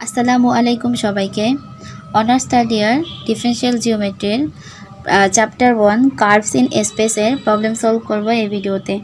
আসসালামু আলাইকুম সবাইকে। অনার্স থার্ড ইয়ার ডিফারেনশিয়াল জিওমেট্রির চ্যাপ্টার 1 কার্ভস ইন স্পেসের প্রবলেম সলভ করব এই ভিডিওতে।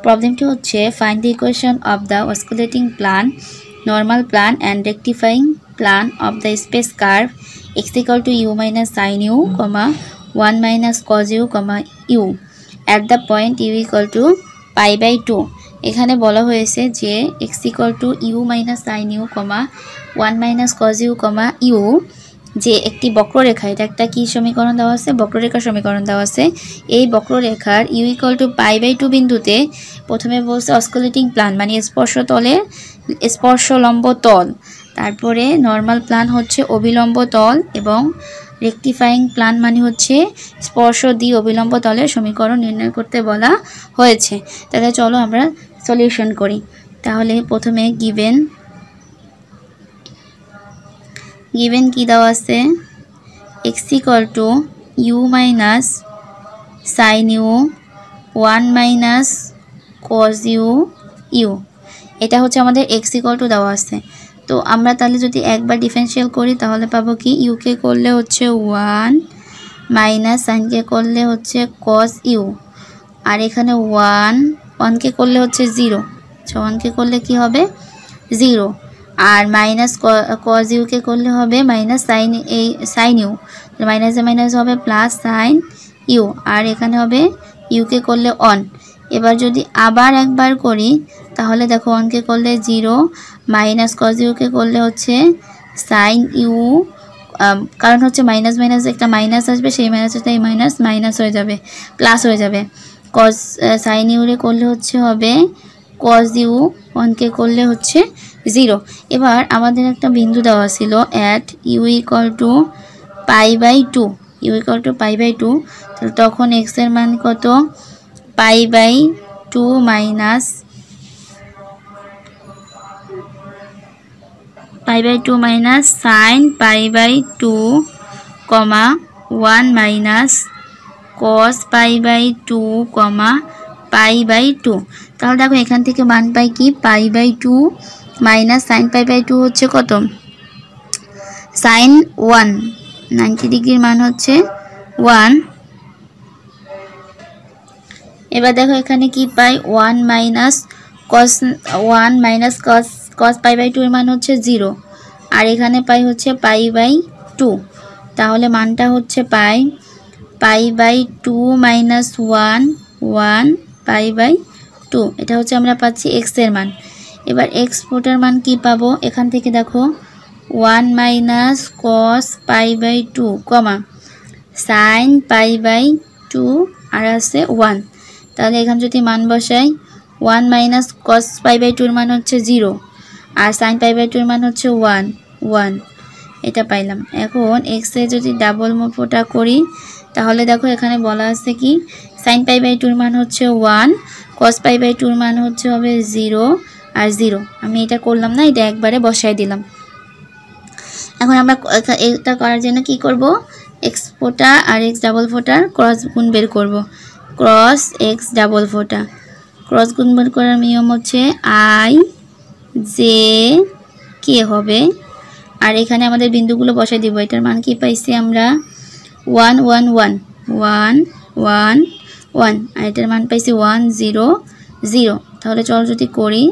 প্রবলেমটি হচ্ছে find the equation of the osculating plane, normal plane and rectifying plane of the space curve x = u minus sin u, 1 minus cos u, u at the point u = π/2। এখানে বলা হয়েছে যে x = u minus sin u, 1 minus cos u, u যে একটি বক্ররেখা, এটা একটা কি সমীকরণ দেওয়া আছে? বক্ররেখা সমীকরণ দেওয়া আছে। এই বক্ররেখার u = π/2 বিন্দুতে প্রথমে বলছে অসকুলেটিং প্লান মানে স্পর্শলম্ব তল, তারপরে নর্মাল প্লান হচ্ছে অবিলম্ব তল এবং রেকটিফাইং প্লান মানে হচ্ছে স্পর্শ দ্বি অবিলম্ব তলের সমীকরণ নির্ণয় করতে বলা হয়েছে। তাহলে চলো আমরা সলিউশন করি। তাহলে প্রথমে গিভেন কি দেওয়া আছে? x = u minus sin u, 1 minus cos u, u এটা হচ্ছে আমাদের x = দেওয়া আছে। তো আমরা তাহলে যদি একবার ডিফারেনশিয়াল করি তাহলে পাবো কি u কে করলে হচ্ছে 1 মাইনাস sin কে করলে হচ্ছে cos u, আর এখানে 1 কে করলে হচ্ছে 0, 1 কে করলে কি হবে 0, আর মাইনাস cos u কে করলে হবে মাইনাস sin u, মাইনাসে মাইনাস হবে প্লাস sin u, আর এখানে হবে u কে করলে 1। এবার যদি আবার একবার করি তাহলে দেখো 1 কে করলে 0, মাইনাস cos u কে করলে হচ্ছে sin u, কারণ হচ্ছে মাইনাস মাইনাস একটা মাইনাস আসবে, সেই মাইনাসটা এই মাইনাস হয়ে যাবে, প্লাস হয়ে যাবে। cos sin u রে করলে হচ্ছে হবে cos u, 1 কে করলে হচ্ছে 0। এবার আমাদের একটা বিন্দু দেওয়া ছিল at u = π/2, u = π/2, তাহলে তখন x এর মান কত? π/2 মাইনাস sin π/2, 1 মাইনাস cos π/2, π/2। তাহলে দেখো এখান থেকে মান পাই কি π/2 মাইনাস sin π/2 হচ্ছে কত? sin 1, 90 ডিগ্রির মান হচ্ছে 1। এবার দেখো এখানে কি পাই 1 মাইনাস cos π/2 এর মান হচ্ছে 0, আর এখানে পাই হচ্ছে π/2, তাহলে মানটা হচ্ছে পাই π/2 মাইনাস 1 π/2, এটা হচ্ছে আমরা পাচ্ছি x এর মান। এবার x ফোটার মান কি পাবো? এখান থেকে দেখো 1 মাইনাস cos π/2, sin π/2 আর আছে 1, তাহলে এখানে যদি মান বসাই 1 মাইনাস cos π/2 এর মান হচ্ছে 0, আর sin π/2 এর মান হচ্ছে 1, এটা পাইলাম। এখন x এ যদি ডাবল ফোটা করি তাহলে দেখো এখানে বলা আছে কি sin π/2 এর মান হচ্ছে 1, cos π/2 এর মান হচ্ছে হবে 0 আর 0। আমি এটা করলাম না, এটা একবারে বসাই দিলাম। এখন আমরা এটা করার জন্য কি করব? x ফোটা আর x ডাবল ফোটার ক্রস গুণ বের করব। ক্রস x ডাবল ফোটা, ক্রস গুণ বের করার নিয়ম হচ্ছে i j k হবে, আর এখানে আমাদের বিন্দুগুলো বসাই দিব। এটার মান কি পাইছি আমরা 1 1 1 1 1 1, আর এটার মান পাইছি 1 0 0। তাহলে চল যদি করি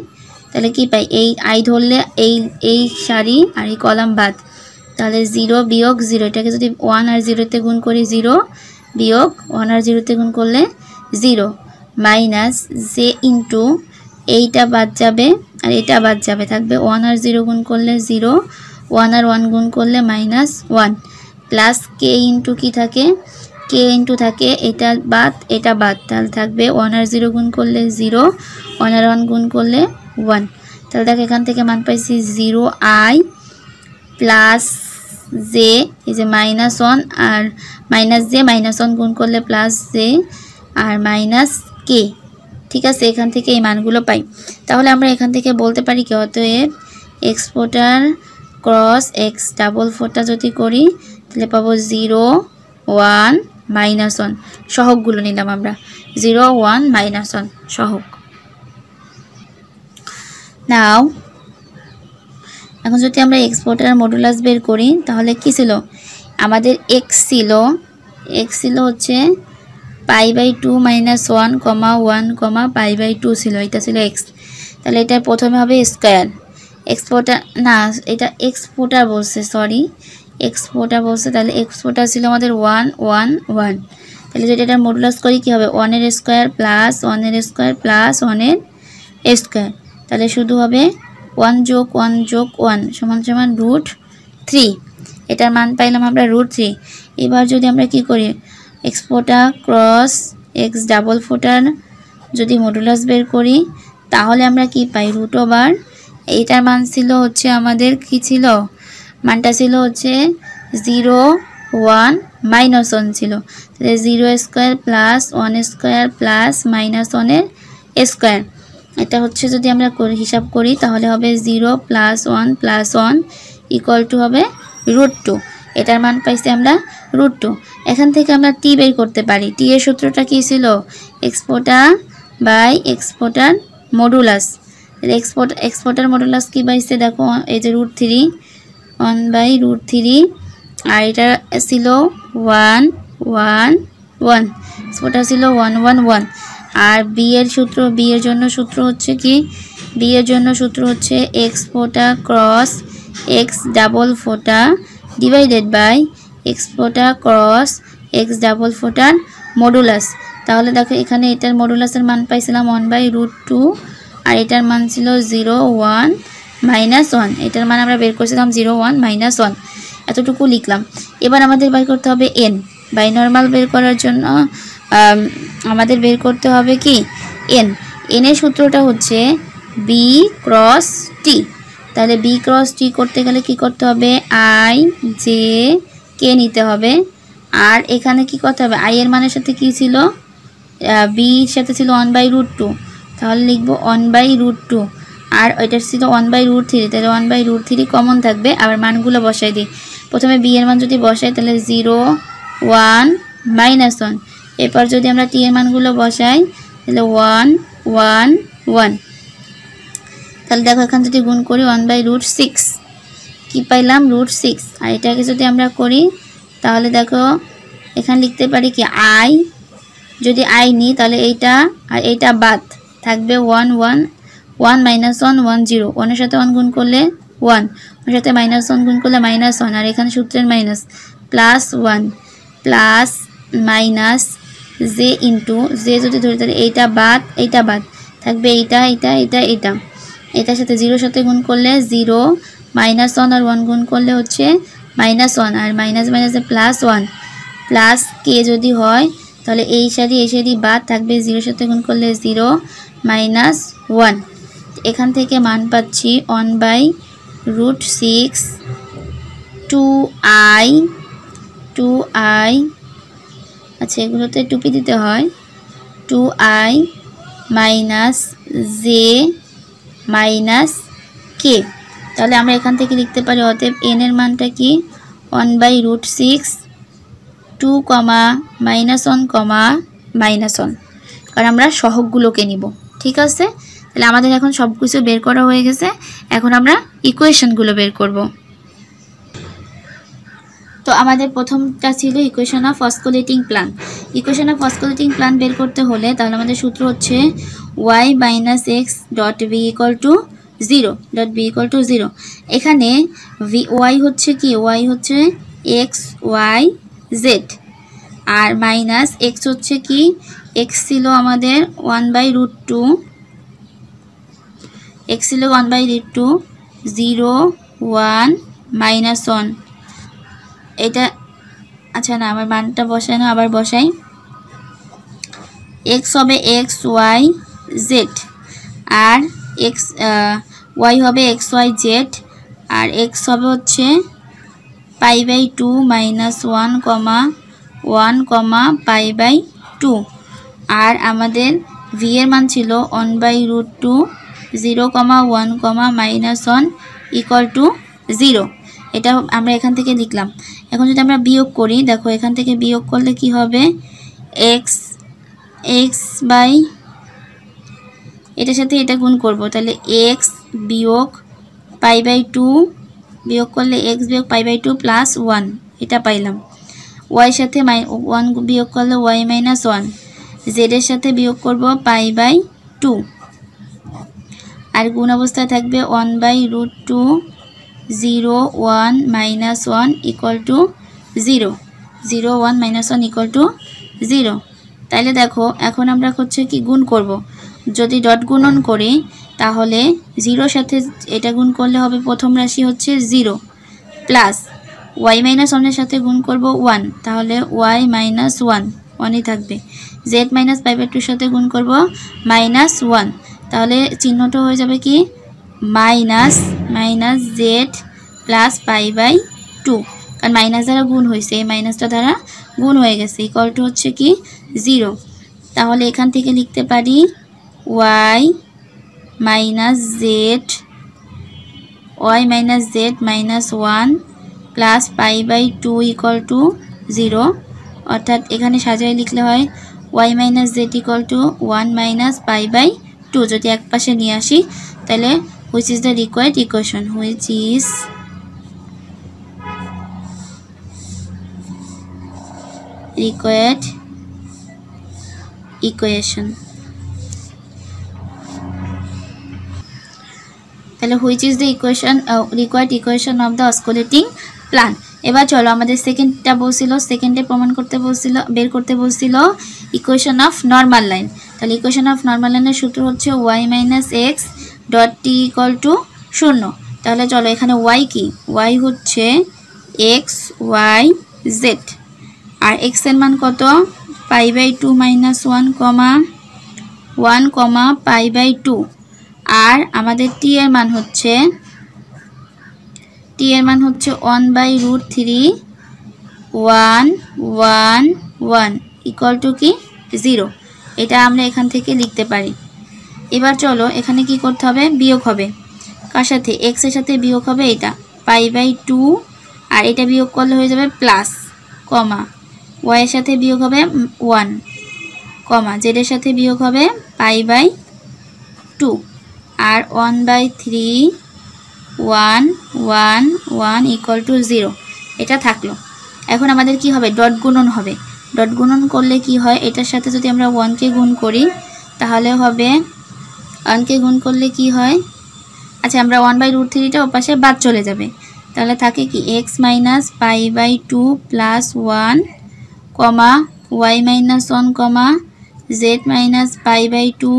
তাহলে কি পাই? এই i ধরলে এই সারি আর এই কলাম বাদ, তাহলে 0 বিয়োগ 0, এটাকে যদি 1 আর 0 তে গুণ করি 0 বিয়োগ 1 আর 0 তে গুণ করলে 0, মাইনাস j ইন্টু এইটা বাদ যাবে আর এটা বাদ যাবে, থাকবে 1 আর 0 গুণ করলে 0, 1 আর 1 গুণ করলে মাইনাস 1, প্লাস k ইন্টু কি থাকে? k ইন্টু থাকে এটা বাদ, তাহলে থাকবে 1 আর 0 গুণ করলে 0, 1 আর 1 গুণ করলে 1। তাহলে দেখো এখান থেকে মান পাইছি 0i প্লাস j, এই যে মাইনাস 1 আর মাইনাস j, মাইনাস 1 গুণ করলে প্লাস j আর মাইনাস k। ঠিক আছে, এখান থেকে এই মানগুলো পাই। তাহলে আমরা এখান থেকে বলতে পারি কি অতএব x ফোটার ক্রস x ডাবল ফোটা যদি করি তাহলে পাবো 0 1 মাইনাস 1, সহগগুলো নিলাম আমরা 0 1 মাইনাস 1 সহগ। নাও এখন যদি আমরা এক্সপোর্টার মডুলাস বের করি তাহলে কি ছিল আমাদের x ছিল হচ্ছে π/2 - 1, 1, π/2 ছিল, এটা ছিল x। তাহলে এটা প্রথমে হবে স্কয়ার, এক্সপোর্টার না এটা এক্সপোর্টার বলছে, সরি এক্সপোর্টার বলছে। তাহলে এক্সপোর্টার ছিল আমাদের 1, 1, 1। তাহলে যদি এটা মডুলাস করি কি হবে 1 এর স্কয়ার প্লাস 1 এর স্কয়ার প্লাস 1 এর স্কয়ার। তাহলে শুধু হবে 1 + 1 + 1 = √3। এটার মান পাইলাম আমরা √3। এবার যদি আমরা কি করি এক্সপোর্টার ক্রস x ডাবল ফোটার যদি মডুলাস বের করি তাহলে আমরা কি পাই √। এইটার মান ছিল হচ্ছে আমাদের কি ছিল মানটা ছিল হচ্ছে 0, 1, -1 ছিল। তাহলে 0² প্লাস 1² প্লাস -1 এর স্কয়ার। এটা হচ্ছে যদি আমরা হিসাব করি তাহলে হবে 0 + 1 + 1 = হবে √2। এটার মান পাইছি আমরা √2। এখান থেকে আমরা টি বের করতে পারি। টি এর সূত্রটা কি ছিল এক্সপোর্টার বাই এক্সপোর্টার মডুলাস। তাহলে এক্সপোর্টার মডুলাস কি পাইছে দেখো এই যে √3, 1/√3, আর এটা ছিল 1, 1, 1, এক্সপোর্টার ছিল 1, 1, 1। আর বি এর সূত্র, বি এর জন্য সূত্র হচ্ছে কি বি এর জন্য সূত্র হচ্ছে এক্সপোর্টার ক্রস x ডাবল ফোটা ডিভাইডেড বাই এক্সপোর্টার ক্রস x ডাবল ফোটার মডুলাস। তাহলে দেখো এখানে এটার মডুলাসের মান পাইছিলাম 1/√2 আর এটার মান ছিল 0, 1, -1। এটার মান আমরা বের করেছিলাম 0, 1, -1। এতটুকু লিখলাম। এবার আমাদের বের করতে হবে n। বাইনরমাল বের করার জন্য আমাদের বের করতে হবে কি n। n এর সূত্রটা হচ্ছে b × t। তাহলে b × t করতে গেলে কি করতে হবে i j k নিতে হবে। আর এখানে কি করতে হবে i এর মানের সাথে কি ছিল b এর সাথে ছিল 1/√2, তাহলে লিখব 1/√2। আর এটা ছিল 1/√3, তাহলে 1/√3 কমন থাকবে। আবার মানগুলো বসাই দিই। প্রথমে b এর মান যদি বসাই তাহলে 0, 1, -1। এরপর যদি আমরা t এর মানগুলো বসাই তাহলে 1, 1, 1। তাহলে দেখো এখান যদি গুণ করি 1/√6 কি পাইলাম √6। আর এটাকে যদি আমরা করি তাহলে দেখো এখানে লিখতে পারি কি i, যদি i নিই তাহলে এইটা আর এইটা বাদ থাকবে 1, 1, 1, -1, 1, 0। 1 এর সাথে 1 গুণ করলে 1, 1 এর সাথে -1 গুণ করলে -1। আর এখানে সূত্রের minus plus 1 plus minus j into j যদি ধরি তাহলে এইটা বাদ থাকবে এইটা এটার সাথে 0 সাথে গুণ করলে 0, -1 আর 1 গুণ করলে হচ্ছে -1 আর মাইনাস মাইনাসে +1 প্লাস কে যদি হয় তাহলে এই সারি বাদ থাকবে 0 সাথে গুণ করলে 0, -1। এখান থেকে মান পাচ্ছি 1/√6 2i আচ্ছা এগুলোতে টুপি দিতে হয় 2i - j - k। তাহলে আমরা এখান থেকে লিখতে পারি অতএব n এর মানটা কি 1/√6 2, -1, -1, কারণ আমরা সহগগুলোকে নিব। ঠিক আছে, তাহলে আমাদের এখন সব কিছু বের করা হয়ে গেছে। এখন আমরা ইকুয়েশনগুলো বের করব। তো আমাদের প্রথমটা ছিল equation of osculating plane. Equation of osculating plane বের করতে হলে তাহলে আমাদের সূত্র হচ্ছে y - x .b = 0 এখানে y হচ্ছে কি y হচ্ছে x, y, z আর মাইনাস x হচ্ছে কি x ছিল আমাদের 1/√2, x ছিল 1/√2, 0, 1, -1। এটা আচ্ছা না আমার মানটা বসাই না, আবার বসাই। x হবে x, y, z আর y হবে x, y, z আর x হবে হচ্ছে π/2 - 1, 1, π/2 আর আমাদের v এর মান ছিল 1/√2, 0, 1, -1 = 0। এটা আমরা এখান থেকে লিখলাম। এখন যদি আমরা বিয়োগ করি দেখো এখান থেকে বিয়োগ করলে কি হবে x বাই এটার সাথে এটা গুণ করব তাহলে x - পাই বাই 2 বিয়োগ করলে এক্স বিয়োগ পাই বাই 2 প্লাস 1 এটা পাইলাম। ওয়াই সাথে 1 বিয়োগ করলে ওয়াই মাইনাস 1, জেডের সাথে বিয়োগ করব পাই বাই 2, আর গুণ অবস্থায় থাকবে 1/√2 0 1 minus 1 equal to 0, 0 1 minus 1 equal to 0। তাইলে দেখো এখন আমরা হচ্ছে কি গুণ করব। যদি ডট গুণন করি তাহলে 0 সাথে এটা গুণ করলে হবে প্রথম রাশি হচ্ছে 0 প্লাস ওয়াই মাইনাস 1 এর সাথে গুণ করব 1, তাহলে ওয়াই মাইনাস 1 1ই থাকবে। জেড মাইনাস পাই বাই 2 সাথে গুণ করব মাইনাস 1, তাহলে চিহ্নটা হয়ে যাবে কি minus z plus pi by 2, কারণ মাইনাস দ্বারা গুণ হয়েছে, এই মাইনাসটা দ্বারা গুণ হয়ে গেছে, ইকুয়াল টু হচ্ছে কি 0। তাহলে এখান থেকে লিখতে পারি y minus z minus 1 plus pi by 2 equal to 0, অর্থাৎ এখানে সাজায় লিখলে হয় y minus z equal to 1 minus pi by 2। যদি এক পাশে নিয়ে আসি তাহলে which is the required equation, তাহলে which is the required equation of the osculating plane. এবার চলো আমাদের সেকেন্ডটা বলছিল, সেকেন্ডে প্রমাণ করতে বলছিল, বের করতে বলছিল ইকুয়েশন অফ নর্মাল লাইন। তাহলে ইকুয়েশন অফ নর্মাল লাইনের সূত্র হচ্ছে y minus x dot t equal to 0। তাহলে চলো এখানে ওয়াই কি, ওয়াই হচ্ছে এক্স ওয়াই জেড, আর এক্স এর মান কত pi by 2 minus 1 comma pi by 2, আর আমাদের টি এর মান হচ্ছে 1/√3 1 1 1 ইকুয়াল টু কি 0। এটা আমরা এখান থেকে লিখতে পারি। এবার চলো এখানে কি করতে হবে, বিয়োগ হবে, কার সাথে এক্স এর সাথে বিয়োগ হবে এটা পাই বাই 2, আর এটা বিয়োগ করলে হয়ে যাবে প্লাস, কমা ওয়াই এর সাথে বিয়োগ হবে 1, কমা জেড এর সাথে বিয়োগ হবে পাই বাই 2, আর 1/3 1 1 1 ইকুয়াল টু 0 এটা থাকলো। এখন আমাদের কি হবে, ডট গুণন হবে। ডট গুণন করলে কি হয়, এটার সাথে যদি আমরা 1কে গুণ করি তাহলে হবে 1কে গুণ করলে কি হয়, আচ্ছা আমরা 1/√3টা ওপাশে বাদ চলে যাবে, তাহলে থাকে কি x minus pi by 2 plus 1 comma y minus 1 comma z minus pi by 2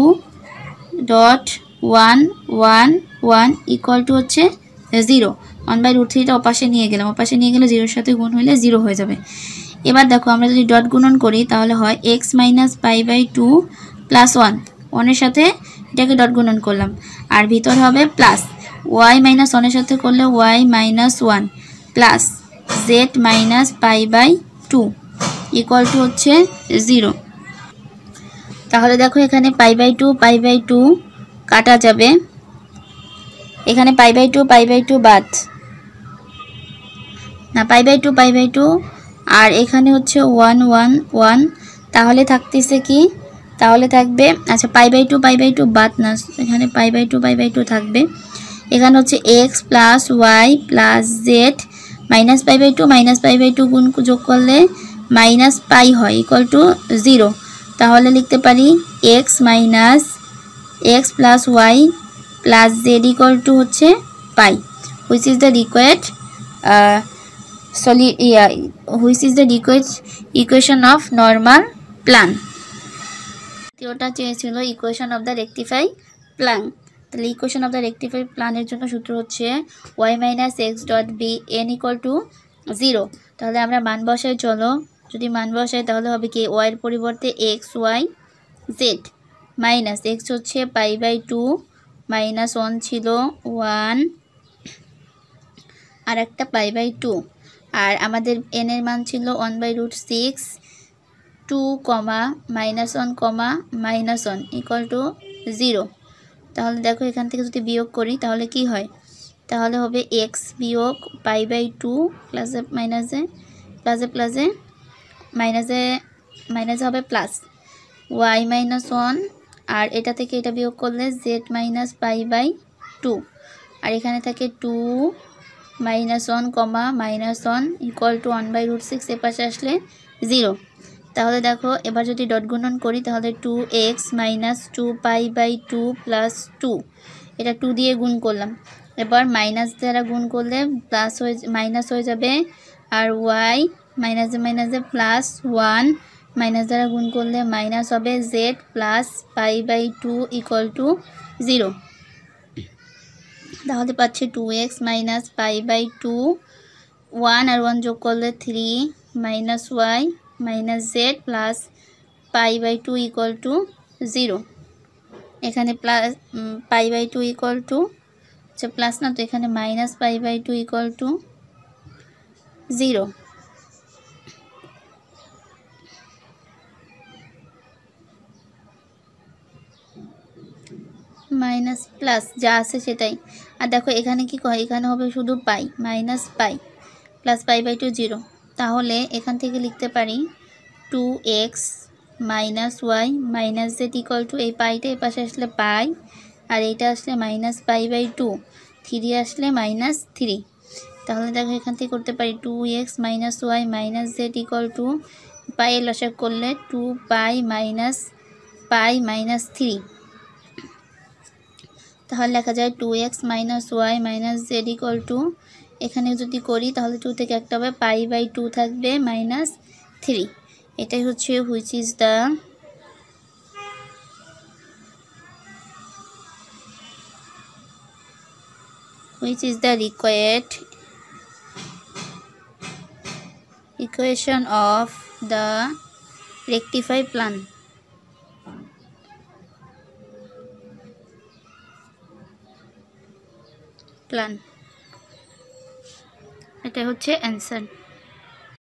dot 1 1 1 equal to হচ্ছে 0। 1/√3টা ওপাশে নিয়ে গেলাম, ওপাশে নিয়ে গেলে 0-এর সাথে গুণ হলে 0 হয়ে যাবে। এবার দেখো আমরা যদি ডট গুণন করি তাহলে হয় x minus pi by 2 plus 1, 1-এর সাথে এটাকে ডট গুণন করলাম, আর ভিতর হবে প্লাস ওয়াই মাইনাস 1-এর সাথে করলে y minus 1 plus z minus pi by 2 equal to হচ্ছে 0। তাহলে দেখো এখানে পাই বাই 2 কাটা যাবে, এখানে পাই বাই 2 বাদ না, পাই বাই 2 আর এখানে হচ্ছে 1 1 1, তাহলে থাকতেছে কি, তাহলে থাকবে আচ্ছা পাই বাই 2 বাদ না, এখানে পাই বাই 2 থাকবে। এখানে হচ্ছে x plus y plus z minus pi by 2 গুণ যোগ করলে মাইনাস পাই হয় ইকুয়াল টু 0। তাহলে লিখতে পারি x minus x plus y plus z equal to হচ্ছে pi, which is the required equation of normal plane. দ্বিতীয়টা চেয়েছিল equation of the rectify plane. তাহলে ইকুয়েশন অফ দ্য রেকটিফাই প্লানের জন্য সূত্র হচ্ছে y minus x dot b n equal to 0। তাহলে আমরা মান বসাই, চলো যদি মান বসাই তাহলে হবে কি ওয়াইয়ের পরিবর্তে x y z minus x হচ্ছে পাই বাই 2 মাইনাস 1 ছিল 1 আর একটা পাই বাই 2, আর আমাদের এন এর মান ছিল 1/√6 2 কমা minus 1 comma minus 1 equal to 0। তাহলে দেখো এখান থেকে যদি বিয়োগ করি তাহলে কি হয়, তাহলে হবে এক্স বিয়োগ পাই বাই 2 প্লাসে মাইনাসে প্লাসে প্লাসে মাইনাসে মাইনাসে হবে প্লাস ওয়াই মাইনাস 1, আর এটা থেকে এটা বিয়োগ করলে জেড মাইনাস পাই বাই 2 আর এখানে থাকে 2 -1 কমা -1 ইকুয়াল টু 1/√6 এর পাশে আসলে 0। তাহলে দেখো এবার যদি ডট গুণন করি তাহলে 2x - 2π/2 + 2, এটা 2 দিয়ে গুণ করলাম। এবার মাইনাস দ্বারা গুণ করলে প্লাস মাইনাস হয়ে যাবে, আর y মাইনাসে মাইনাসে +1 মাইনাস দ্বারা গুণ করলে মাইনাস হবে z + π/2 ইকুয়াল টু 0। তাহলে পাচ্ছি 2x - π/2, 1 আর 1 যোগ করলে 3 -y - z + π/2 ইকুয়াল টু 0। এখানে π/2 ইকুয়াল টু প্লাস না, তো এখানে -π/2 ইকুয়াল টু 0। মাইনাস প্লাস যা আছে সেটাই। আর দেখো এখানে কি কয়, এখানে হবে শুধু পাই, -π + π/2 0। তাহলে এখান থেকে লিখতে পারি 2x - y - z equal to, এই পাইটা এই পাশে আসলে পাই, আর এইটা আসলে -π/2, 3 আসলে -3। তাহলে দেখো এখান থেকে করতে পারি 2x - y - z equal to পাইয়ের লসাগু করলে 2π - π - 3। তাহলে লেখা যায় 2x - y - z equal to, এখানে যদি করি তাহলে 2 থেকে একটা হবে π/2 থাকবে -3। এটাই হচ্ছে which is the required equation of the rectify plan. এটা হচ্ছে অ্যান্সার।